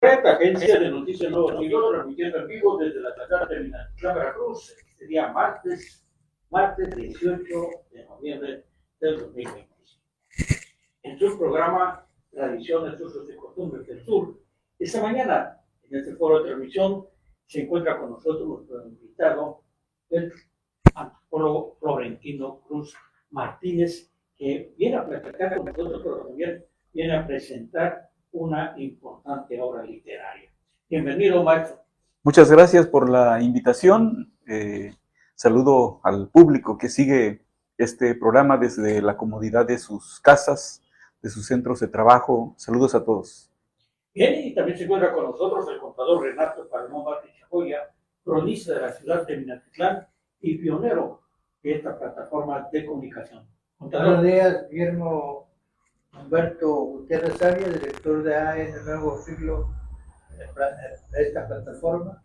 Esta agencia de noticias Nuevo Siglo, transmitiendo en vivo desde la ciudad de Minatitlán, Veracruz, este día martes 18 de noviembre del 2020. En su programa Tradiciones, Usos y Costumbres del Sur, esta mañana, en este foro de transmisión, se encuentra con nosotros nuestro invitado, el antropólogo Florentino Cruz Martínez, que viene a platicar con nosotros, pero también viene a presentar una importante obra literaria. Bienvenido, maestro. Muchas gracias por la invitación. Saludo al público que sigue este programa desde la comodidad de sus casas, de sus centros de trabajo. Saludos a todos. Bien, y también se encuentra con nosotros el contador Renato Paramón Vázquez Chapoya, cronista de la ciudad de Minatitlán y pionero de esta plataforma de comunicación. Contador. Buenos días, Guillermo Humberto Gutiérrez Arias, director de AN Nuevo Siglo, esta plataforma.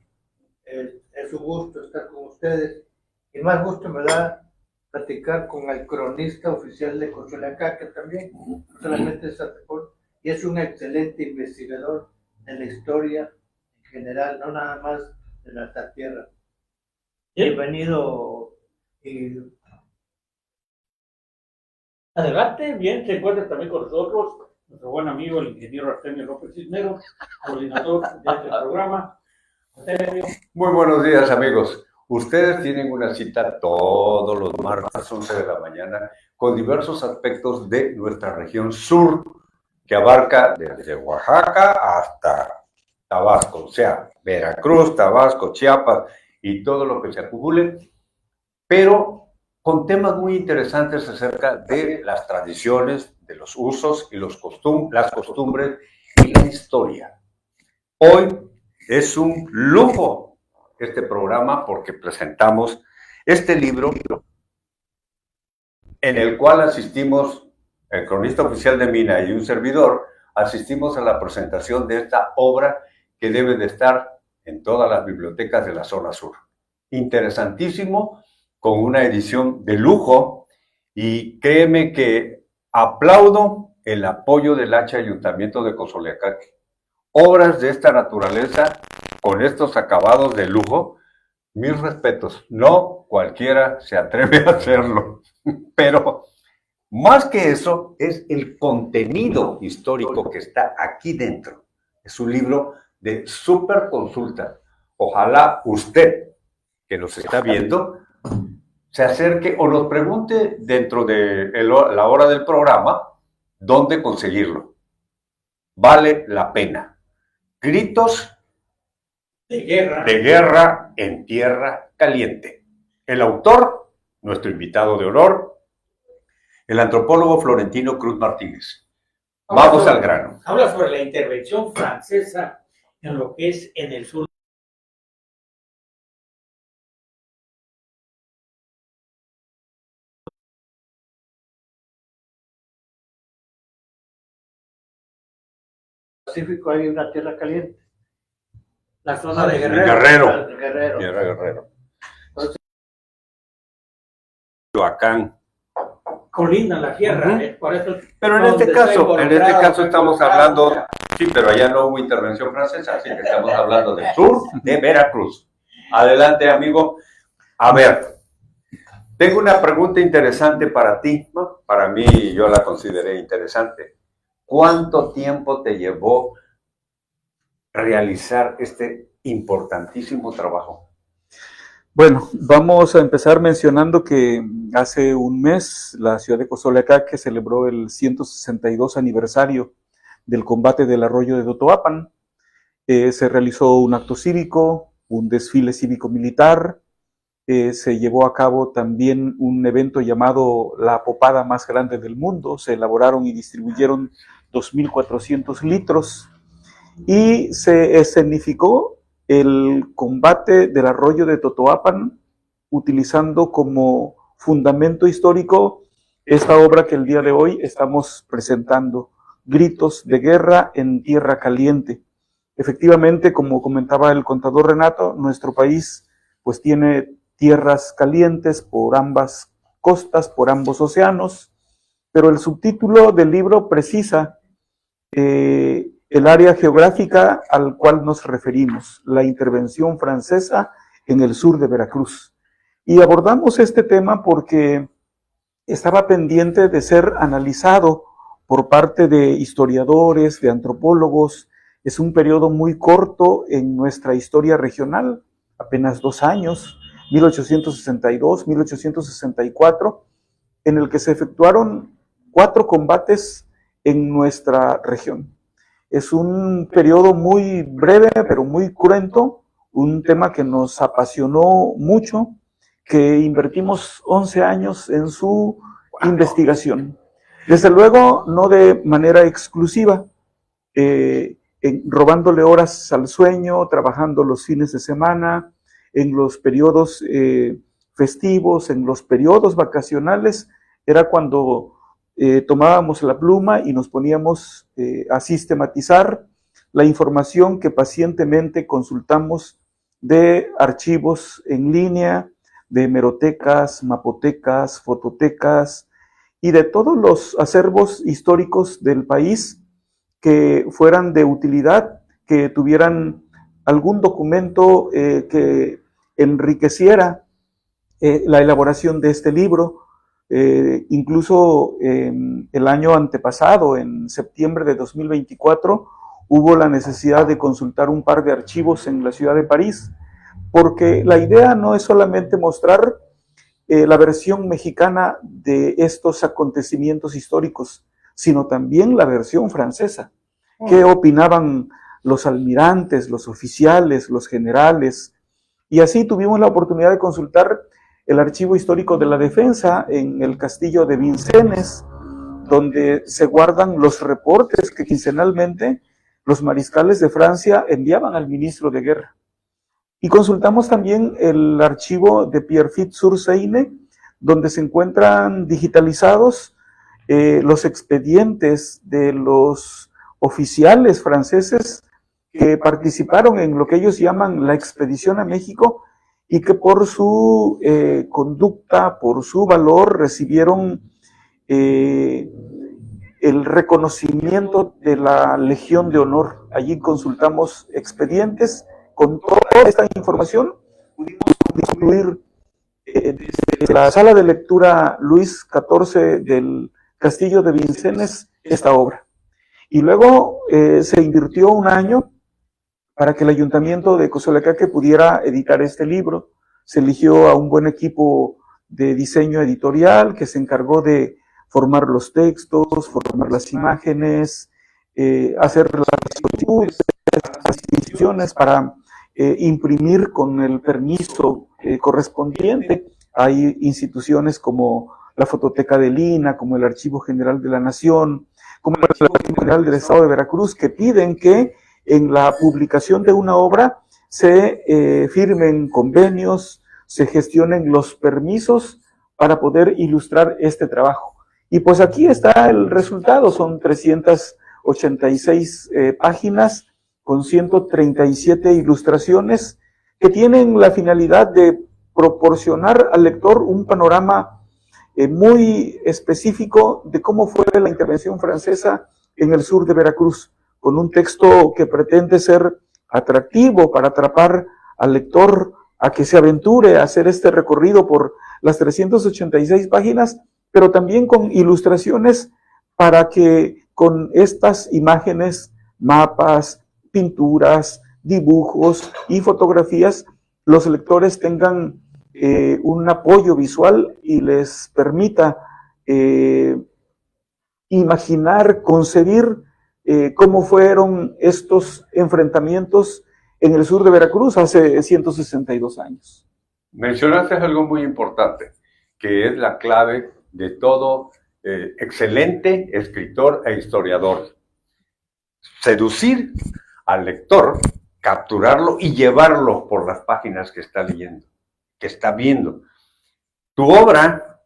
Es un gusto estar con ustedes y más gusto me da platicar con el cronista oficial de Cozoleacaque también, no solamente es antropólogo, y es un excelente investigador de la historia en general, no nada más de nuestra tierra. Bienvenido. Adelante, bien, se encuentra también con nosotros nuestro buen amigo, el ingeniero Artemio López Cisneros, coordinador de este programa. Artemio. Muy buenos días, amigos. Ustedes tienen una cita todos los martes 11 de la mañana con diversos aspectos de nuestra región sur, que abarca desde Oaxaca hasta Tabasco, o sea, Veracruz, Tabasco, Chiapas y todo lo que se acumule, pero con temas muy interesantes acerca de las tradiciones, de los usos y las costumbres y la historia. Hoy es un lujo este programa porque presentamos este libro en el cual asistimos, el cronista oficial de Mina y un servidor, asistimos a la presentación de esta obra que debe de estar en todas las bibliotecas de la zona sur. Interesantísimo, con una edición de lujo, y créeme que aplaudo el apoyo del Ayuntamiento de Cozoleacaque. Obras de esta naturaleza, con estos acabados de lujo, mis respetos, no cualquiera se atreve a hacerlo, pero más que eso es el contenido histórico que está aquí dentro. Es un libro de súper consulta. Ojalá usted, que nos está viendo, se acerque o nos pregunte dentro de la hora del programa dónde conseguirlo. Vale la pena. Gritos de guerra en tierra caliente. El autor, nuestro invitado de honor, el antropólogo Florentino Cruz Martínez. Vamos al grano. Habla sobre la intervención francesa en lo que es en el sur. Pacífico hay una tierra caliente. La zona de Guerrero. Tierra Guerrero. Entonces, Michoacán. Colinda la tierra, por eso. Pero en este caso estamos hablando, sí, pero allá no hubo intervención francesa, así que estamos hablando del sur de Veracruz. Adelante, amigo. A ver, tengo una pregunta interesante para ti, ¿no? Para mí, yo la consideré interesante. ¿Cuánto tiempo te llevó realizar este importantísimo trabajo? Bueno, vamos a empezar mencionando que hace un mes la ciudad de Cozoleacaque celebró el 162 aniversario del combate del arroyo de Totoapan. Se realizó un acto cívico, un desfile cívico-militar, se llevó a cabo también un evento llamado la popada más grande del mundo. Se elaboraron y distribuyeron 2.400 litros y se escenificó el combate del arroyo de Totoapan utilizando como fundamento histórico esta obra que el día de hoy estamos presentando, Gritos de guerra en tierra caliente. Efectivamente, como comentaba el contador Renato, nuestro país pues tiene tierras calientes por ambas costas, por ambos océanos, pero el subtítulo del libro precisa el área geográfica al cual nos referimos, la intervención francesa en el sur de Veracruz. Y abordamos este tema porque estaba pendiente de ser analizado por parte de historiadores, de antropólogos. Es un periodo muy corto en nuestra historia regional, apenas 2 años, 1862, 1864, en el que se efectuaron 4 combates en nuestra región. Es un periodo muy breve, pero muy cruento, un tema que nos apasionó mucho, que invertimos 11 años en su investigación. Desde luego, no de manera exclusiva, robándole horas al sueño, trabajando los fines de semana, en los periodos festivos, en los periodos vacacionales, era cuando tomábamos la pluma y nos poníamos a sistematizar la información que pacientemente consultamos de archivos en línea, de hemerotecas, mapotecas, fototecas y de todos los acervos históricos del país que fueran de utilidad, que tuvieran algún documento que enriqueciera la elaboración de este libro. Incluso el año antepasado, en septiembre de 2024, hubo la necesidad de consultar un par de archivos en la ciudad de París, porque la idea no es solamente mostrar la versión mexicana de estos acontecimientos históricos, sino también la versión francesa. ¿Qué opinaban los almirantes, los oficiales, los generales? Y así tuvimos la oportunidad de consultar el archivo histórico de la defensa en el castillo de Vincennes, donde se guardan los reportes que quincenalmente los mariscales de Francia enviaban al ministro de guerra. Y consultamos también el archivo de Pierrefitte-sur-Seine, donde se encuentran digitalizados los expedientes de los oficiales franceses que participaron en lo que ellos llaman la expedición a México y que por su conducta, por su valor, recibieron el reconocimiento de la Legión de Honor. Allí consultamos expedientes. Con toda esta información pudimos concluir desde la sala de lectura Luis XIV del Castillo de Vincennes esta obra. Y luego se invirtió 1 año para que el ayuntamiento de Cozolecaque pudiera editar este libro. Se eligió a un buen equipo de diseño editorial que se encargó de formar los textos, formar las imágenes, hacer las instituciones para imprimir con el permiso correspondiente. Hay instituciones como la Fototeca de Lina, como el Archivo General de la Nación, como el Archivo General del Estado de Veracruz, que piden que en la publicación de una obra se firmen convenios, se gestionen los permisos para poder ilustrar este trabajo. Y pues aquí está el resultado, son 386 páginas con 137 ilustraciones que tienen la finalidad de proporcionar al lector un panorama muy específico de cómo fue la intervención francesa en el sur de Veracruz, con un texto que pretende ser atractivo para atrapar al lector a que se aventure a hacer este recorrido por las 386 páginas, pero también con ilustraciones para que con estas imágenes, mapas, pinturas, dibujos y fotografías, los lectores tengan un apoyo visual y les permita imaginar, concebir cómo fueron estos enfrentamientos en el sur de Veracruz hace 162 años. Mencionaste algo muy importante, que es la clave de todo excelente escritor e historiador. Seducir al lector, capturarlo y llevarlo por las páginas que está leyendo, que está viendo. Tu obra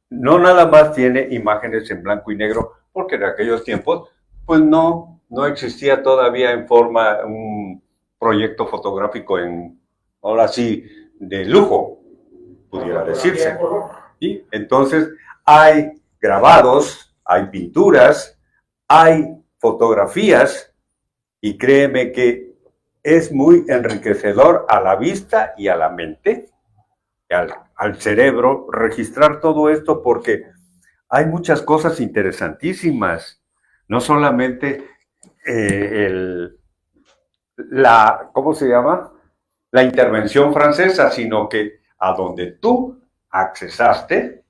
no nada más tiene imágenes en blanco y negro, porque en aquellos tiempos pues no existía todavía en forma un proyecto fotográfico ahora sí, de lujo, pudiera decirse. Y entonces hay grabados, hay pinturas, hay fotografías y créeme que es muy enriquecedor a la vista y a la mente, al cerebro, registrar todo esto porque hay muchas cosas interesantísimas, no solamente ¿cómo se llama? La intervención francesa, sino que a donde tú accesaste,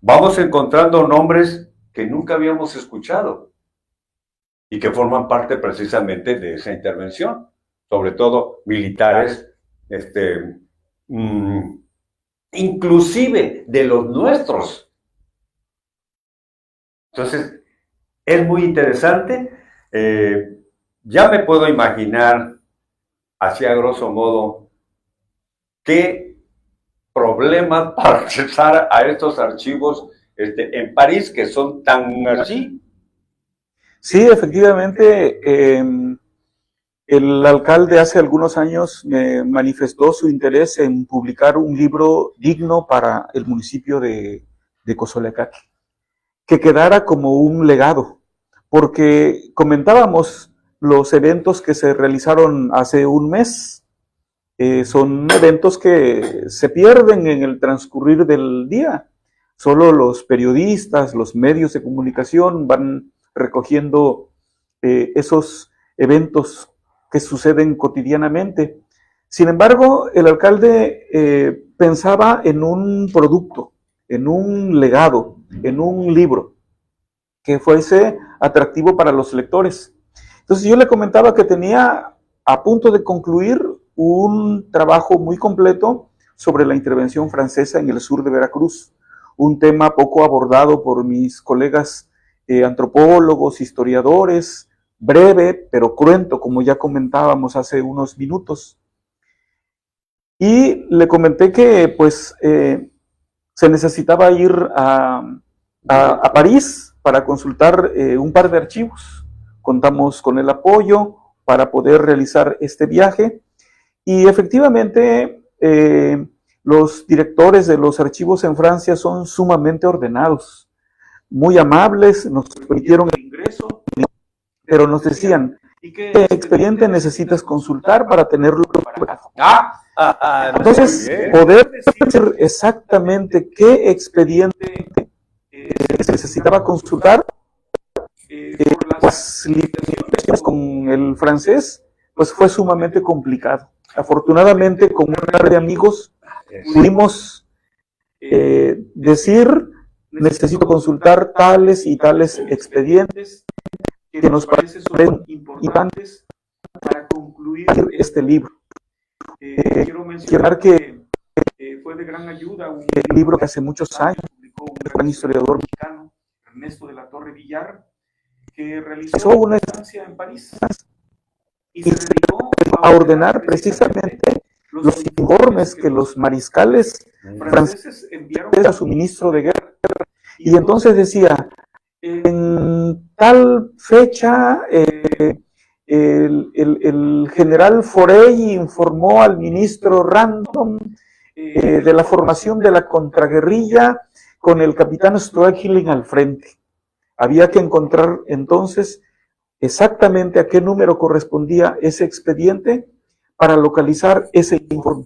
vamos encontrando nombres que nunca habíamos escuchado y que forman parte precisamente de esa intervención, sobre todo militares, inclusive de los nuestros. Entonces, es muy interesante. Ya me puedo imaginar, así a grosso modo, qué problemas para accesar a estos archivos en París, que son tan así. Sí, efectivamente, el alcalde hace algunos años me manifestó su interés en publicar un libro digno para el municipio de Cozoleacaque, que quedara como un legado, porque comentábamos los eventos que se realizaron hace un mes. Son eventos que se pierden en el transcurrir del día. Solo los periodistas, los medios de comunicación van recogiendo esos eventos que suceden cotidianamente. Sin embargo, el alcalde pensaba en un producto, en un legado, en un libro que fuese atractivo para los lectores. Entonces yo le comentaba que tenía a punto de concluir un trabajo muy completo sobre la intervención francesa en el sur de Veracruz, un tema poco abordado por mis colegas antropólogos, historiadores, breve pero cruento, como ya comentábamos hace unos minutos. Y le comenté que pues se necesitaba ir a París para consultar un par de archivos. Contamos con el apoyo para poder realizar este viaje y efectivamente los directores de los archivos en Francia son sumamente ordenados, muy amables, nos permitieron el ingreso, pero nos decían, ¿y qué expediente necesitas consultar para tenerlo preparado? Entonces, poder decir exactamente qué expediente se necesitaba consultar por las limitaciones con el francés, pues fue sumamente complicado. Afortunadamente, con una red de amigos, pudimos decir, necesito consultar tales y tales expedientes que nos parecen importantes para concluir este libro. Quiero mencionar que fue de gran ayuda un libro que hace muchos años publicó un gran historiador mexicano, Ernesto de la Torre Villar, que realizó una estancia en París y se dedicó a ordenar precisamente los informes que los mariscales franceses enviaron a su ministro de guerra. Y entonces decía, en tal fecha el general Forey informó al ministro Random de la formación de la contraguerrilla con el capitán Stroehling al frente. Había que encontrar entonces exactamente a qué número correspondía ese expediente para localizar ese informe.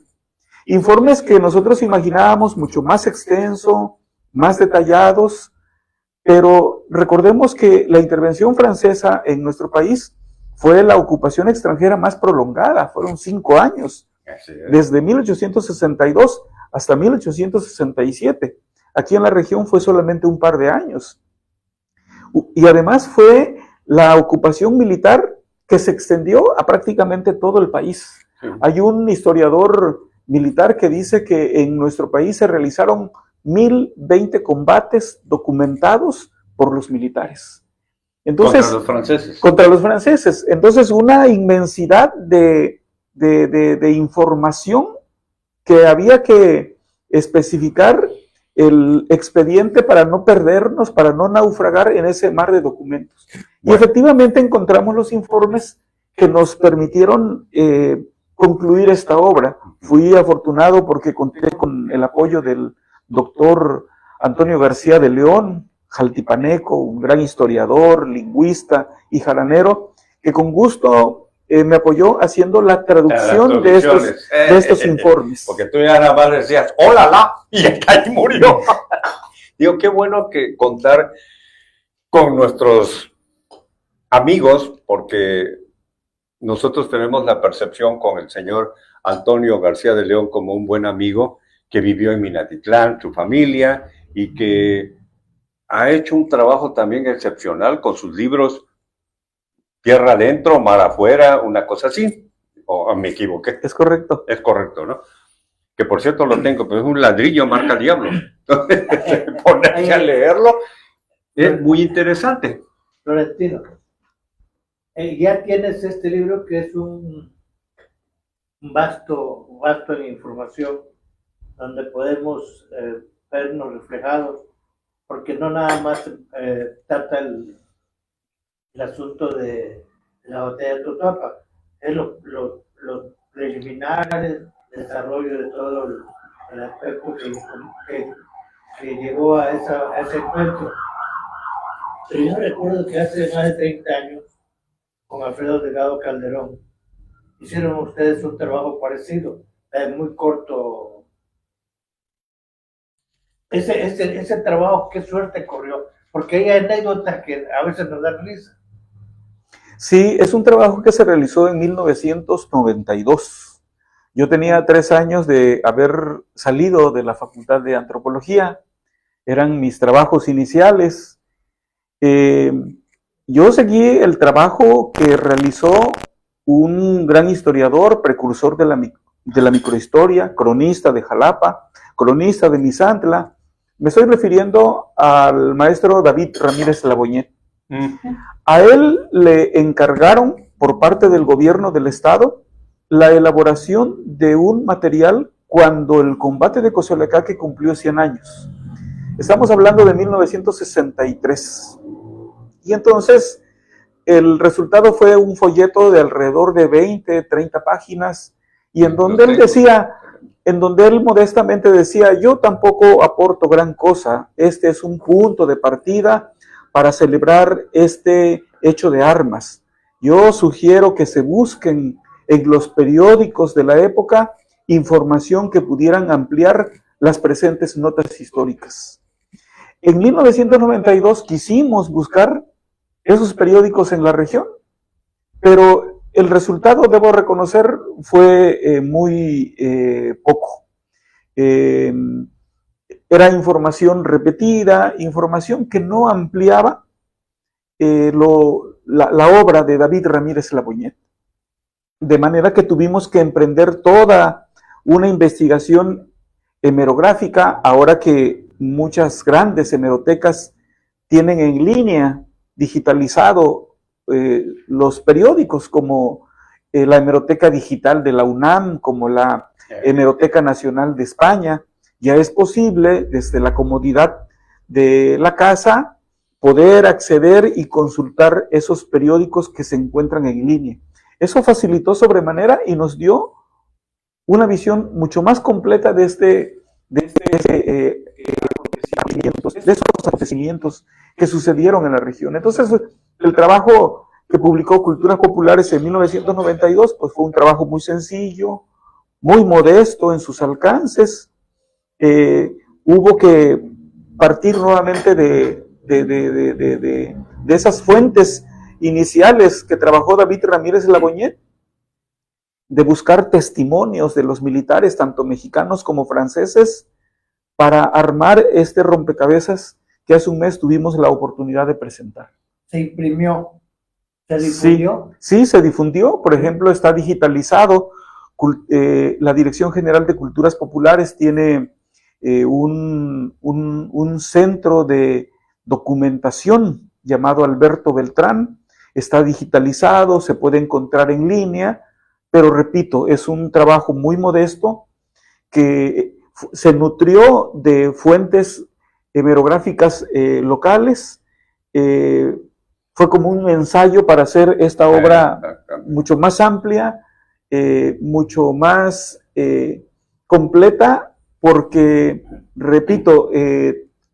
Informes que nosotros imaginábamos mucho más extenso, más detallados, pero recordemos que la intervención francesa en nuestro país fue la ocupación extranjera más prolongada, fueron 5 años, desde 1862 hasta 1867. Aquí en la región fue solamente un par de años. Y además fue la ocupación militar que se extendió a prácticamente todo el país. Sí. Hay un historiador militar que dice que en nuestro país se realizaron 1020 combates documentados por los militares. Entonces, contra los franceses. Contra los franceses. Entonces, una inmensidad de información que había que especificar el expediente para no perdernos, para no naufragar en ese mar de documentos. Bueno. Y efectivamente encontramos los informes que nos permitieron concluir esta obra. Fui afortunado porque conté con el apoyo del doctor Antonio García de León, jaltipaneco, un gran historiador, lingüista y jaranero, que con gusto me apoyó haciendo la traducción de estos informes. Porque tú ya nada más decías, ¡hola, la! Y ahí murió. Digo, qué bueno que contar con nuestros amigos, porque nosotros tenemos la percepción con el señor Antonio García de León como un buen amigo que vivió en Minatitlán, su familia, y que ha hecho un trabajo también excepcional con sus libros Tierra Adentro, Mar Afuera, una cosa así. ¿O me equivoqué? Es correcto. Es correcto, ¿no? Que por cierto lo tengo, pero es un ladrillo marca Diablo. Entonces, ponerse a leerlo es muy interesante. Florentino, ya tienes este libro que es un vasto en información, donde podemos vernos reflejados, porque no nada más trata el asunto de la batalla de Totoapa, es los preliminares, el desarrollo de todo el aspecto que llevó a ese encuentro. Pero yo recuerdo que hace más de 30 años, con Alfredo Delgado Calderón, hicieron ustedes un trabajo parecido, muy corto. Ese trabajo, qué suerte corrió, porque hay anécdotas que a veces nos dan risa. Sí, es un trabajo que se realizó en 1992. Yo tenía 3 años de haber salido de la Facultad de Antropología, eran mis trabajos iniciales. Yo seguí el trabajo que realizó un gran historiador, precursor de la microhistoria, cronista de Jalapa, cronista de Misantla. Me estoy refiriendo al maestro David Ramírez Laboñet. A él le encargaron por parte del gobierno del estado la elaboración de un material cuando el combate de Cozolecaque cumplió 100 años. Estamos hablando de 1963. Y entonces el resultado fue un folleto de alrededor de 20, 30 páginas, y en donde él decía, en donde él modestamente decía, yo tampoco aporto gran cosa, este es un punto de partida para celebrar este hecho de armas. Yo sugiero que se busquen en los periódicos de la época información que pudieran ampliar las presentes notas históricas. En 1992 quisimos buscar esos periódicos en la región, pero el resultado, debo reconocer, fue muy poco. Era información repetida, información que no ampliaba la obra de David Ramírez Laboñet. De manera que tuvimos que emprender toda una investigación hemerográfica, ahora que muchas grandes hemerotecas tienen en línea digitalizado los periódicos, como la Hemeroteca Digital de la UNAM, como la Hemeroteca Nacional de España. Ya es posible, desde la comodidad de la casa, poder acceder y consultar esos periódicos que se encuentran en línea. Eso facilitó sobremanera y nos dio una visión mucho más completa de esos acontecimientos que sucedieron en la región. Entonces, el trabajo que publicó Culturas Populares en 1992, pues fue un trabajo muy sencillo, muy modesto en sus alcances. Hubo que partir nuevamente de esas fuentes iniciales que trabajó David Ramírez Laboñet, de buscar testimonios de los militares, tanto mexicanos como franceses, para armar este rompecabezas que hace un mes tuvimos la oportunidad de presentar. ¿Se imprimió? ¿Se difundió? Sí, se difundió. Por ejemplo, está digitalizado. La Dirección General de Culturas Populares tiene un centro de documentación llamado Alberto Beltrán. Está digitalizado, se puede encontrar en línea, pero repito, es un trabajo muy modesto que se nutrió de fuentes hemerográficas locales. Fue como un ensayo para hacer esta obra mucho más amplia, mucho más completa, porque, repito,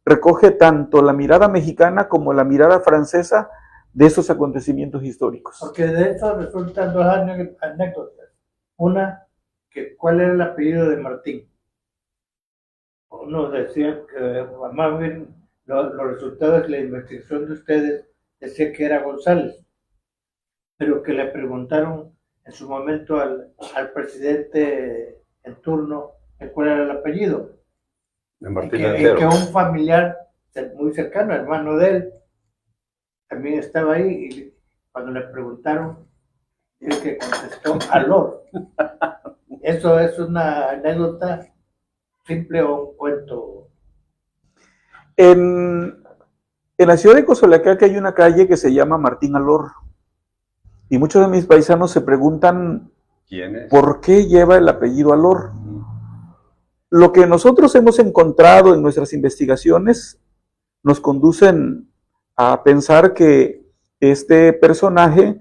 recoge tanto la mirada mexicana como la mirada francesa de esos acontecimientos históricos. Porque de esto resultan dos anécdotas. Una, que cuál era el apellido de Martín. Uno decía que, más bien, los resultados de la investigación de ustedes decía que era González, pero que le preguntaron en su momento al presidente en turno cuál era el apellido. De Martín Que Lancero. un familiar muy cercano, hermano de él, también estaba ahí, y cuando le preguntaron, el que contestó Alor. ¿Eso es una anécdota simple o un cuento? En la ciudad de Cozoleacaque hay una calle que se llama Martín Alor, y muchos de mis paisanos se preguntan ¿Quién es? por qué lleva el apellido Alor. Lo que nosotros hemos encontrado en nuestras investigaciones nos conducen a pensar que este personaje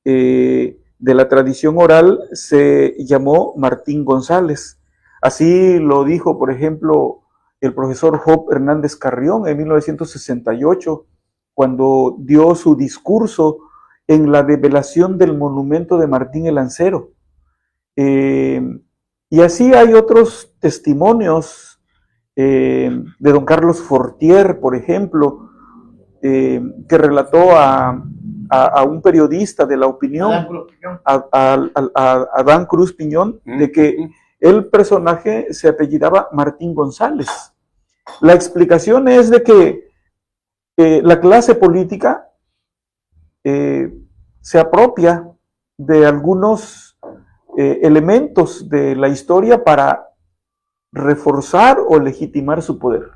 de la tradición oral se llamó Martín González. Así lo dijo, por ejemplo, el profesor Job Hernández Carrión en 1968, cuando dio su discurso en la develación del monumento de Martín el Lancero. Y así hay otros testimonios de don Carlos Fortier, por ejemplo, que relató a un periodista de la opinión, a Adán Cruz Piñón, de que el personaje se apellidaba Martín González. La explicación es de que la clase política se apropia de algunos elementos de la historia para reforzar o legitimar su poder.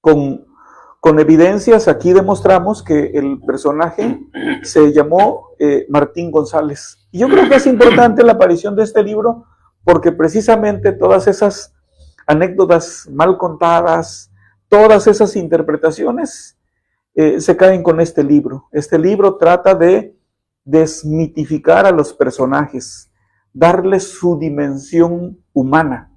Con evidencias aquí demostramos que el personaje se llamó Martín González. Y yo creo que es importante la aparición de este libro porque precisamente todas esas anécdotas mal contadas, todas esas interpretaciones se caen con este libro. Este libro trata de desmitificar a los personajes, darles su dimensión humana,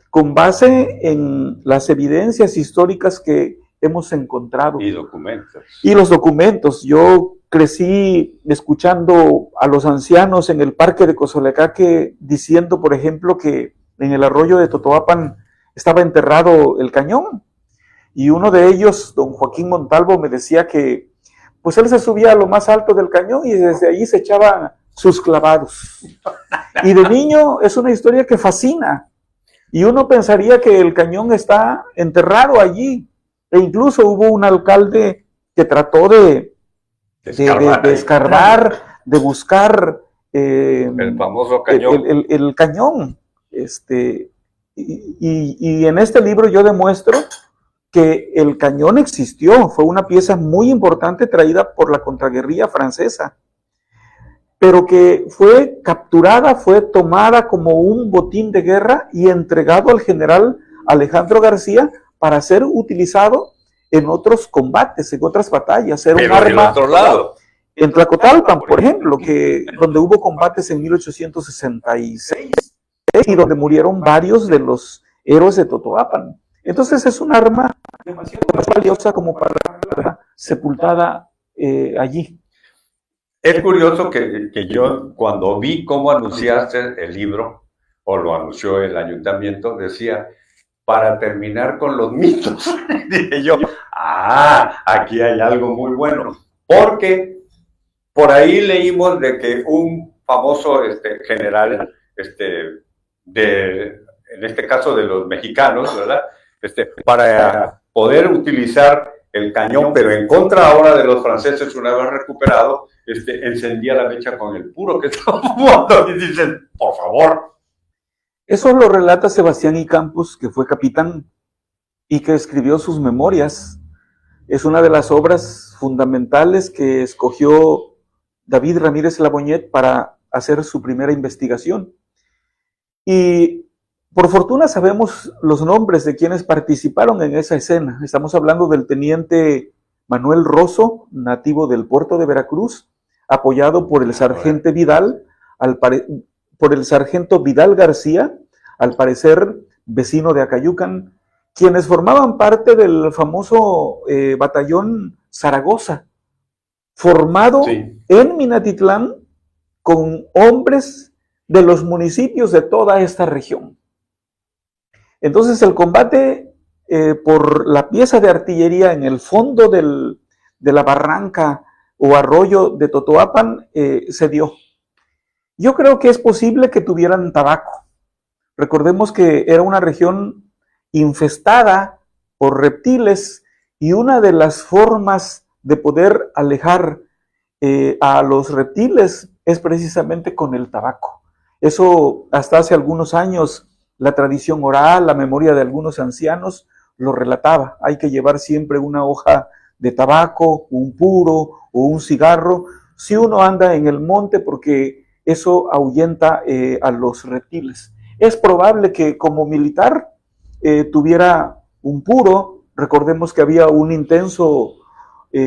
con base en las evidencias históricas que hemos encontrado. Y documentos. Y los documentos. Yo crecí escuchando a los ancianos en el parque de Cozoleacaque diciendo, por ejemplo, que en el arroyo de Totoapan estaba enterrado el cañón. Y uno de ellos, don Joaquín Montalvo, me decía que pues él se subía a lo más alto del cañón y desde allí se echaba sus clavados. Y de niño es una historia que fascina. Y uno pensaría que el cañón está enterrado allí. E incluso hubo un alcalde que trató de escarbar, de buscar el famoso cañón. El cañón. Y en este libro yo demuestro que el cañón existió. Fue una pieza muy importante traída por la contraguerrilla francesa, pero que fue capturada, fue tomada como un botín de guerra y entregado al general Alejandro García para ser utilizado en otros combates, en otras batallas. Era un arma. Otro lado. En Tlacotalpan, por ejemplo, donde hubo combates en 1866 y donde murieron varios de los héroes de Totoapan. Entonces es un arma demasiado valiosa como para sepultada allí. Es curioso que yo, cuando vi cómo anunciaste el libro, o lo anunció el ayuntamiento, decía, para terminar con los mitos. Dije yo, aquí hay algo muy bueno. Porque por ahí leímos de que un famoso general, en este caso de los mexicanos, ¿verdad? Para poder utilizar el cañón, pero en contra ahora de los franceses, una vez recuperado, encendía la mecha con el puro que estaba fumando. Y dicen, por favor. Eso lo relata Sebastián y Campos, que fue capitán y que escribió sus memorias. Es una de las obras fundamentales que escogió David Ramírez Laboñet para hacer su primera investigación. Y por fortuna sabemos los nombres de quienes participaron en esa escena. Estamos hablando del teniente Manuel Rosso, nativo del puerto de Veracruz, apoyado por el sargento Vidal, por el sargento Vidal García, al parecer vecino de Acayucan, quienes formaban parte del famoso batallón Zaragoza, formado Sí. en Minatitlán con hombres de los municipios de toda esta región. Entonces el combate por la pieza de artillería en el fondo de la barranca o arroyo de Totoapan se dio. Yo creo que es posible que tuvieran tabaco. Recordemos que era una región infestada por reptiles y una de las formas de poder alejar a los reptiles es precisamente con el tabaco. Eso hasta hace algunos años la tradición oral, la memoria de algunos ancianos lo relataba. Hay que llevar siempre una hoja de tabaco, un puro o un cigarro si uno anda en el monte, porque eso ahuyenta a los reptiles. Es probable que como militar tuviera un puro. Recordemos que había un intenso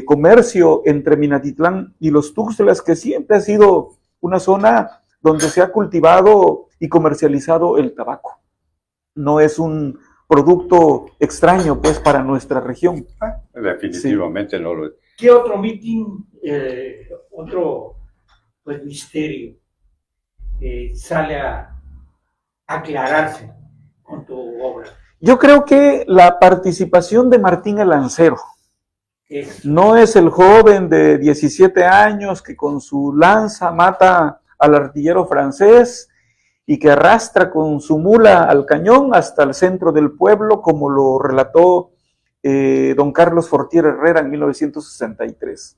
comercio entre Minatitlán y los Tuxtlas, que siempre ha sido una zona donde se ha cultivado y comercializado el tabaco. No es un producto extraño, pues, para nuestra región. Definitivamente sí. No lo es. ¿Qué otro mitin, otro pues, misterio sale a aclararse con tu obra? Yo creo que la participación de Martín el Lancero. No es el joven de 17 años que con su lanza mata al artillero francés y que arrastra con su mula al cañón hasta el centro del pueblo, como lo relató don Carlos Fortier Herrera en 1963.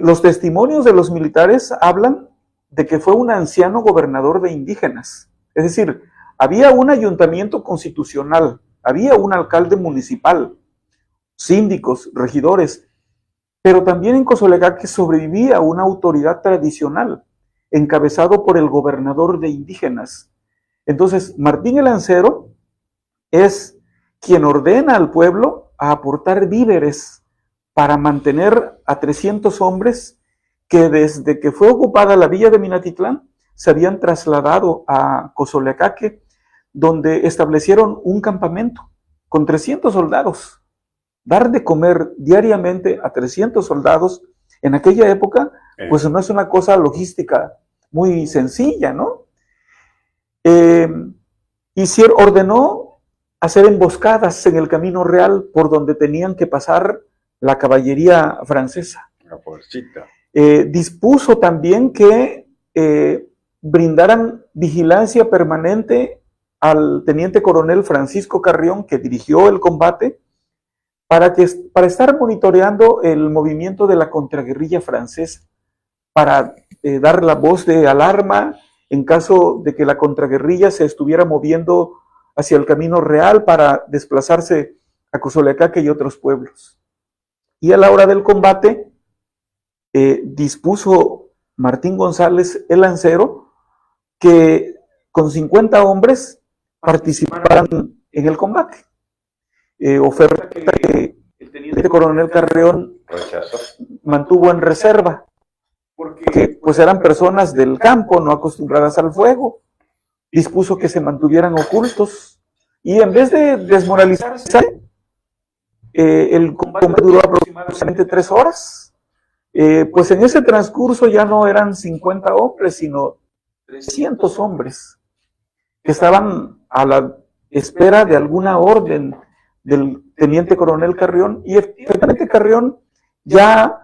Los testimonios de los militares hablan de que fue un anciano gobernador de indígenas. Es decir, había un ayuntamiento constitucional, había un alcalde municipal, síndicos, regidores, pero también en Cozolecaque sobrevivía una autoridad tradicional, encabezado por el gobernador de indígenas. Entonces, Martín el Lancero es quien ordena al pueblo a aportar víveres para mantener a 300 hombres que desde que fue ocupada la villa de Minatitlán se habían trasladado a Cozolecaque, donde establecieron un campamento con 300 soldados. Dar de comer diariamente a 300 soldados en aquella época, pues no es una cosa logística muy sencilla, ¿no? Ordenó hacer emboscadas en el camino real por donde tenían que pasar la caballería francesa. Dispuso también que brindaran vigilancia permanente al teniente coronel Francisco Carrión, que dirigió el combate, para estar monitoreando el movimiento de la contraguerrilla francesa, para dar la voz de alarma en caso de que la contraguerrilla se estuviera moviendo hacia el camino real para desplazarse a Cozolecaque y otros pueblos. Y a la hora del combate, dispuso Martín González el Lancero que con 50 hombres participaran en el combate. Oferta que el teniente coronel Carrión mantuvo en reserva, porque pues eran personas del campo, no acostumbradas al fuego. Dispuso que se mantuvieran ocultos y en vez de desmoralizarse, el combate duró aproximadamente 3 horas. Pues en ese transcurso ya no eran 50 hombres, sino 300 hombres que estaban a la espera de alguna orden del teniente coronel Carrión, y efectivamente Carrión, ya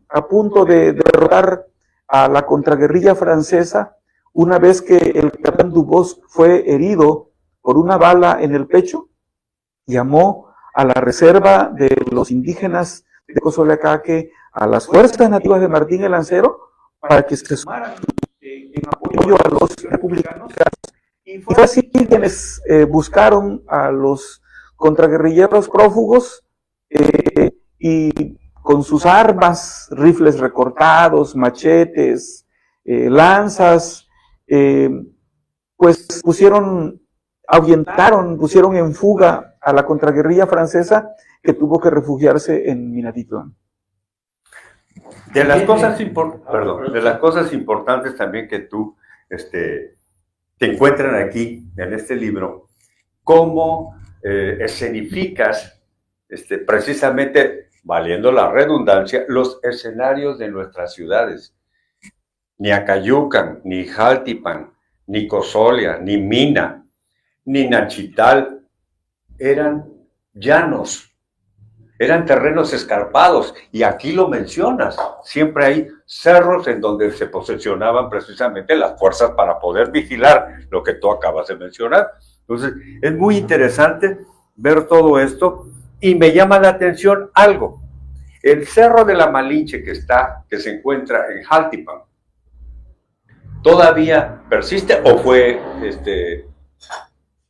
a punto de derrotar a la contraguerrilla francesa, una vez que el capitán Dubos fue herido por una bala en el pecho, llamó a la reserva de los indígenas de Cozolecaque, a las fuerzas nativas de Martín el Lancero, para que se sumaran en apoyo a los republicanos, y fue así quienes buscaron a los contraguerrilleros prófugos y con sus armas, rifles recortados, machetes, lanzas, pues ahuyentaron, pusieron en fuga a la contraguerrilla francesa, que tuvo que refugiarse en Minatitlán. De las cosas importantes también que tú te encuentran aquí en este libro, cómo escenificas precisamente valiendo la redundancia, los escenarios de nuestras ciudades. Ni Acayucan, ni Jaltipan, ni Cosolia, ni Mina, ni Nachital eran llanos, eran terrenos escarpados, y aquí lo mencionas, siempre hay cerros en donde se posicionaban precisamente las fuerzas para poder vigilar lo que tú acabas de mencionar. Entonces, es muy interesante ver todo esto, y me llama la atención algo. El Cerro de la Malinche que se encuentra en Jaltipan, ¿todavía persiste o fue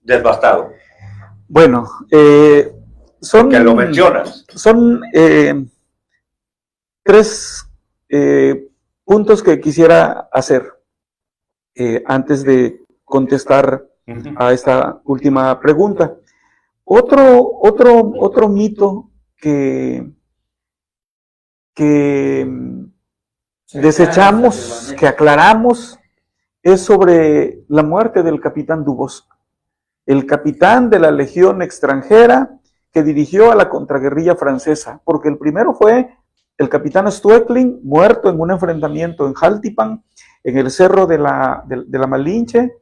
devastado? Bueno, son... Que lo mencionas. Son tres puntos que quisiera hacer antes de contestar a esta última pregunta. Otro mito que desechamos, que aclaramos, es sobre la muerte del capitán Dubosc, el capitán de la Legión extranjera que dirigió a la contraguerrilla francesa, porque el primero fue el capitán Stoecklin, muerto en un enfrentamiento en Jaltipan, en el cerro de la Malinche,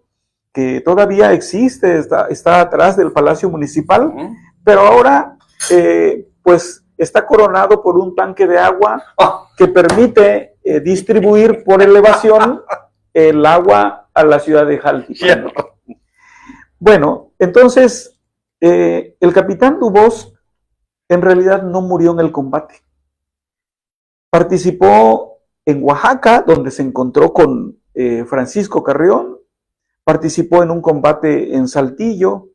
que todavía existe, está atrás del Palacio Municipal, pero ahora pues está coronado por un tanque de agua que permite distribuir por elevación el agua a la ciudad de Jaltipan. Bueno, entonces el capitán Dubosc en realidad no murió en el combate. Participó en Oaxaca, donde se encontró con Francisco Carrión, participó en un combate en Saltillo.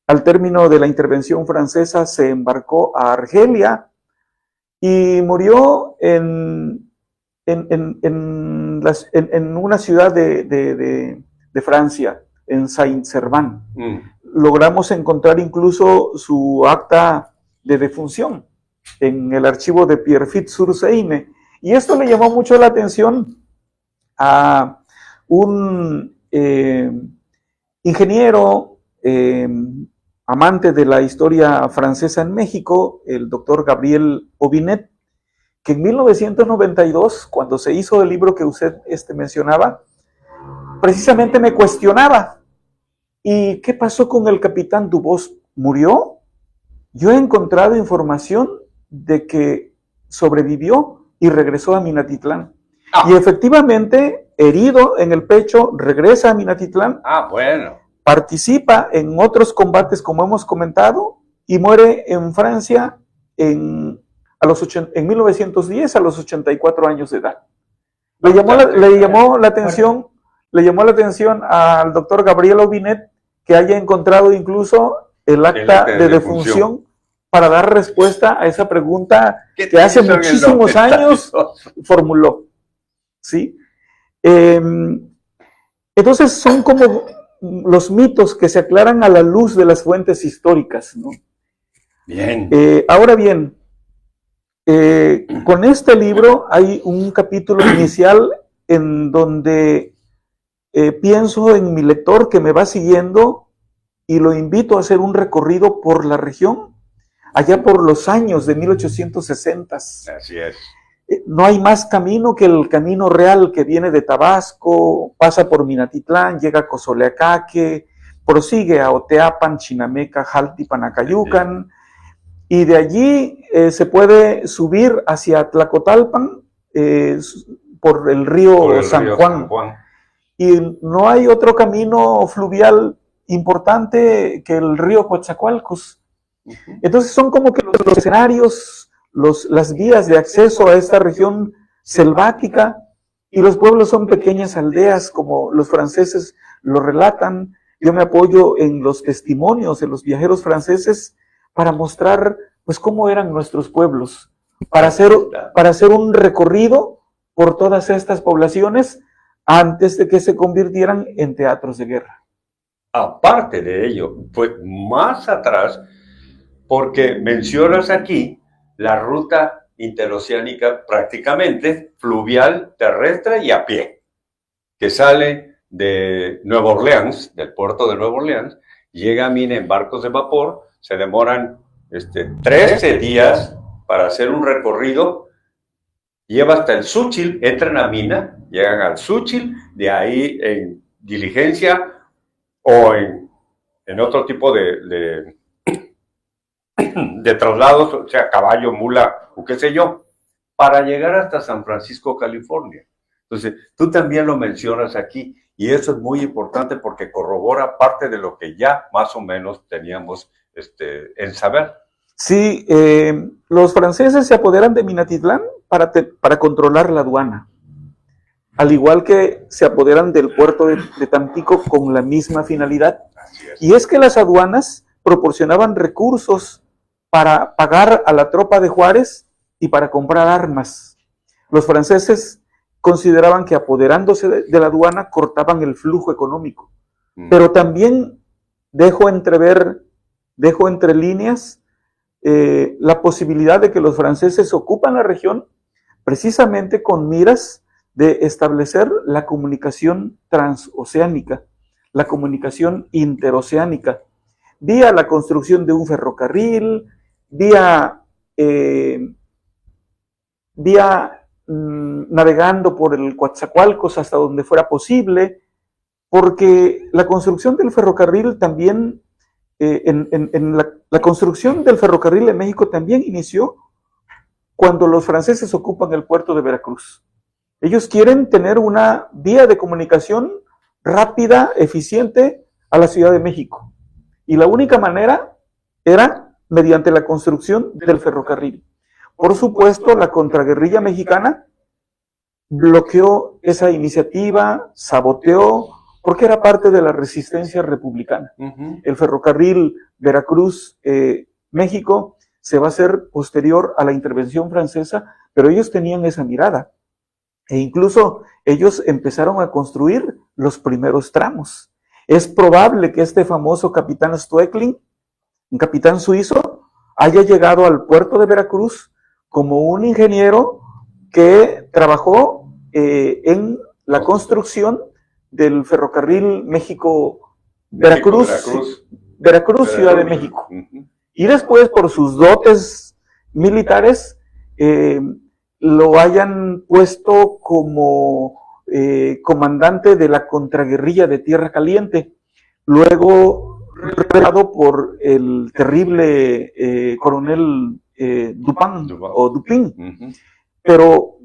Al término de la intervención francesa se embarcó a Argelia y murió en una ciudad de Francia, en Saint-Servan. Logramos encontrar incluso su acta de defunción en el archivo de Pierrefitte-sur-Seine, y esto le llamó mucho la atención a un ingeniero amante de la historia francesa en México, el doctor Gabriel Aubinet, que en 1992, cuando se hizo el libro que usted mencionaba, precisamente me cuestionaba: ¿y qué pasó con el capitán Dubosc? ¿Murió? Yo he encontrado información de que sobrevivió y regresó a Minatitlán. Y efectivamente, herido en el pecho, regresa a Minatitlán. Bueno. Participa en otros combates, como hemos comentado, y muere en Francia en 1910 a los 84 años de edad. Le llamó la atención al doctor Gabriel Aubinet que haya encontrado incluso el acta de defunción para dar respuesta a esa pregunta que hace muchísimos años formuló. ¿Sí? Entonces son como los mitos que se aclaran a la luz de las fuentes históricas, ¿no? Bien. Ahora bien, con este libro hay un capítulo inicial en donde pienso en mi lector que me va siguiendo y lo invito a hacer un recorrido por la región, allá por los años de 1860. Así es. No hay más camino que el camino real que viene de Tabasco, pasa por Minatitlán, llega a Cozoleacaque, prosigue a Oteapan, Chinameca, Jaltipan, Acayucan, y de allí se puede subir hacia Tlacotalpan por el río San Juan. Y no hay otro camino fluvial importante que el río Coatzacoalcos. Entonces son como que los escenarios, las vías de acceso a esta región selvática, y los pueblos son pequeñas aldeas, como los franceses lo relatan. Yo me apoyo en los testimonios de los viajeros franceses para mostrar pues cómo eran nuestros pueblos, para hacer un recorrido por todas estas poblaciones antes de que se convirtieran en teatros de guerra. Aparte de ello, fue más atrás, porque mencionas aquí la ruta interoceánica prácticamente fluvial, terrestre y a pie, que sale de Nueva Orleans, del puerto de Nueva Orleans, llega a Mina en barcos de vapor, se demoran 13 días para hacer un recorrido, lleva hasta el Xúchil, entran a Mina, llegan al Xúchil, de ahí en diligencia o en otro tipo de traslados, o sea, caballo, mula o qué sé yo, para llegar hasta San Francisco, California. Entonces, tú también lo mencionas aquí, y eso es muy importante porque corrobora parte de lo que ya más o menos teníamos en saber. Sí, los franceses se apoderan de Minatitlán para controlar la aduana, al igual que se apoderan del puerto de Tampico con la misma finalidad. Y es que las aduanas proporcionaban recursos para pagar a la tropa de Juárez y para comprar armas. Los franceses consideraban que apoderándose de la aduana cortaban el flujo económico. Pero también dejo entre líneas la posibilidad de que los franceses ocupan la región precisamente con miras de establecer la comunicación transoceánica, la comunicación interoceánica, vía la construcción de un ferrocarril, vía navegando por el Coatzacoalcos hasta donde fuera posible, porque la construcción del ferrocarril también, la construcción del ferrocarril en México también inició cuando los franceses ocupan el puerto de Veracruz. Ellos quieren tener una vía de comunicación rápida, eficiente a la Ciudad de México. Y la única manera era mediante la construcción del ferrocarril. Por supuesto, la contraguerrilla mexicana bloqueó esa iniciativa, saboteó, porque era parte de la resistencia republicana. El ferrocarril Veracruz-México se va a hacer posterior a la intervención francesa, pero ellos tenían esa mirada. E incluso ellos empezaron a construir los primeros tramos. Es probable que este famoso capitán Stoecklin, un capitán suizo, haya llegado al puerto de Veracruz como un ingeniero que trabajó en la construcción del ferrocarril México-Veracruz, Ciudad de México. Y después, por sus dotes militares, lo hayan puesto como comandante de la contraguerrilla de Tierra Caliente, luego revelado por el terrible coronel Dupin. Pero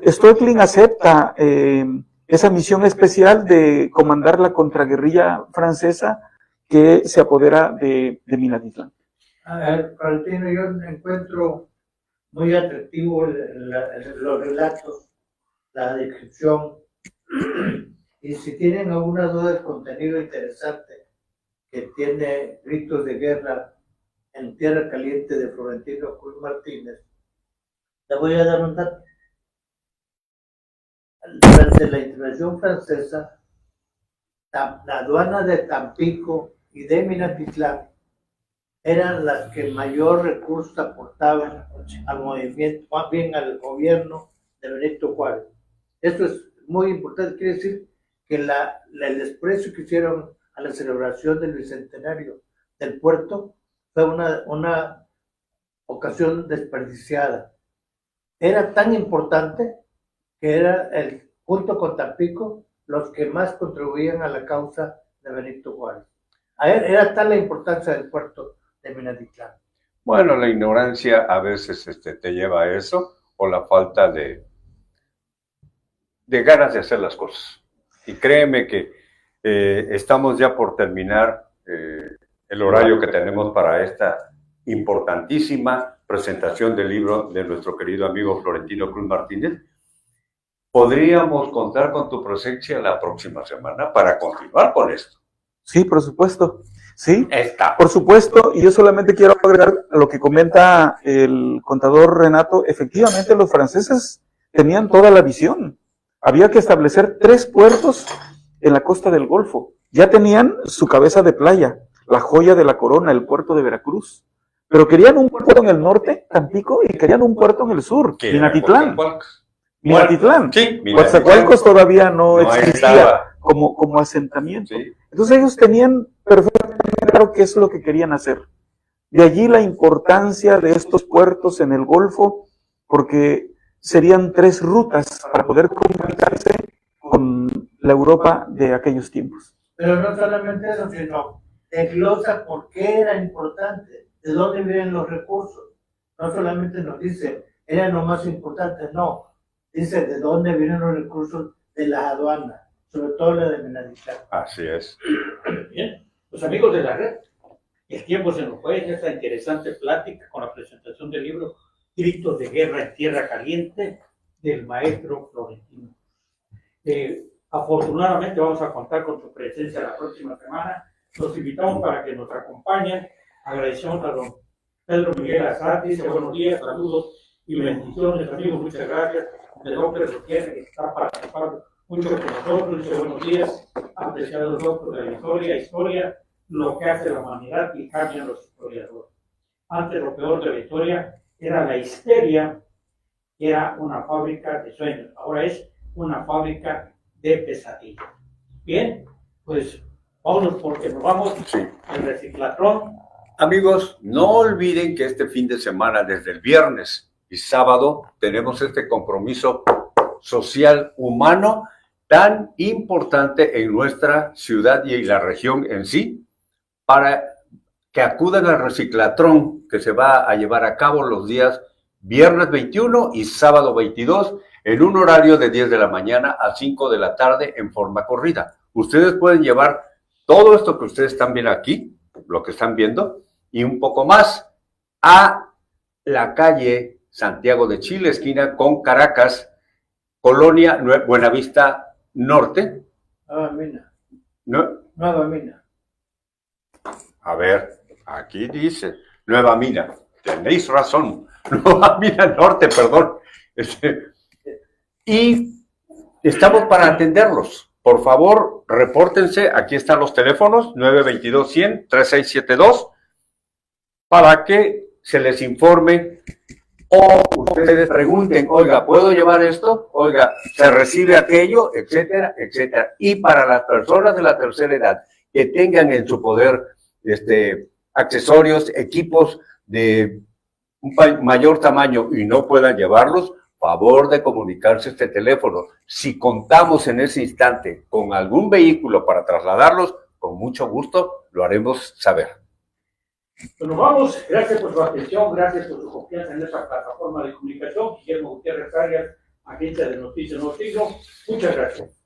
Stoecklin acepta esa misión especial de comandar la contraguerrilla francesa que se apodera de Minatitlán. Florentino, yo encuentro muy atractivo los relatos, la descripción, y si tienen alguna duda del contenido interesante que tiene Gritos de Guerra en Tierra Caliente de Florentino Cruz Martínez, le voy a dar un dato. Durante la intervención francesa, la aduana de Tampico y de Minatitlán eran las que mayor recursos aportaban al movimiento, más bien al gobierno de Benito Juárez. Esto es muy importante, quiere decir que el desprecio que hicieron a la celebración del bicentenario del puerto fue una ocasión desperdiciada. Era tan importante que era junto con Tampico los que más contribuían a la causa de Benito Juárez. Era tal la importancia del puerto de Minatitlán. Bueno, la ignorancia a veces te lleva a eso, o la falta de ganas de hacer las cosas. Y créeme que estamos ya por terminar el horario que tenemos para esta importantísima presentación del libro de nuestro querido amigo Florentino Cruz Martínez. ¿Podríamos contar con tu presencia la próxima semana para continuar con esto? Sí, por supuesto. Sí, Está. Por supuesto, y yo solamente quiero agregar a lo que comenta el contador Renato. Efectivamente, los franceses tenían toda la visión. Había que establecer 3 puertos en la costa del Golfo. Ya tenían su cabeza de playa, la joya de la corona, el puerto de Veracruz. Pero querían un puerto en el norte, Tampico, y querían un puerto en el sur, Minatitlán. Minatitlán. Sí, Coatzacoalcos todavía no existía como asentamiento. Sí. Entonces ellos tenían perfectamente claro qué es lo que querían hacer. De allí la importancia de estos puertos en el Golfo, porque serían 3 rutas para poder comunicarse con la Europa de aquellos tiempos. Pero no solamente eso, sino desglosa por qué era importante, de dónde vienen los recursos. No solamente nos dice, eran lo más importante, no. Dice de dónde vienen los recursos de las aduanas, sobre todo la de Menadichán. Así es. Bien, los amigos de la red, el tiempo se nos fue en esta interesante plática con la presentación del libro Gritos de Guerra en Tierra Caliente del maestro Florentino. Afortunadamente vamos a contar con su presencia la próxima semana. Los invitamos para que nos acompañen. Agradecemos a don Pedro Miguel Azar, dice buenos días, saludos y bendiciones, amigos, muchas gracias. El doctor Gutiérrez, que está participando mucho con nosotros, dice buenos días, apreciados doctores de la historia, lo que hace la humanidad y cambian los historiadores. Antes lo peor de la historia era la histeria, era una fábrica de sueños, ahora es una fábrica de pesadillas. Bien, pues vámonos porque nos vamos al reciclatrón. Amigos, no olviden que este fin de semana, desde el viernes y sábado, tenemos este compromiso social humano tan importante en nuestra ciudad y en la región en sí, para que acudan al reciclatrón que se va a llevar a cabo los días viernes 21 y sábado 22, en un horario de 10 de la mañana a 5 de la tarde en forma corrida. Ustedes pueden llevar todo esto que ustedes están viendo aquí, lo que están viendo, y un poco más, a la calle Santiago de Chile, esquina con Caracas, Colonia Buenavista Norte. Nueva Mina. ¿No? Nueva Mina. A ver, aquí dice Nueva Mina. Tenéis razón. Nueva Mina Norte, perdón. Y estamos para atenderlos. Por favor, repórtense. Aquí están los teléfonos, 922-100-3672, para que se les informe o ustedes pregunten, oiga, ¿puedo llevar esto? Oiga, ¿se recibe aquello? Etcétera, etcétera. Y para las personas de la tercera edad que tengan en su poder accesorios, equipos de un mayor tamaño y no puedan llevarlos, favor de comunicarse a este teléfono. Si contamos en ese instante con algún vehículo para trasladarlos, con mucho gusto lo haremos saber. Pues nos vamos, gracias por su atención, gracias por su confianza en esta plataforma de comunicación. Guillermo Gutiérrez Arias, agencia de Noticias Nuevo Siglo. Muchas gracias.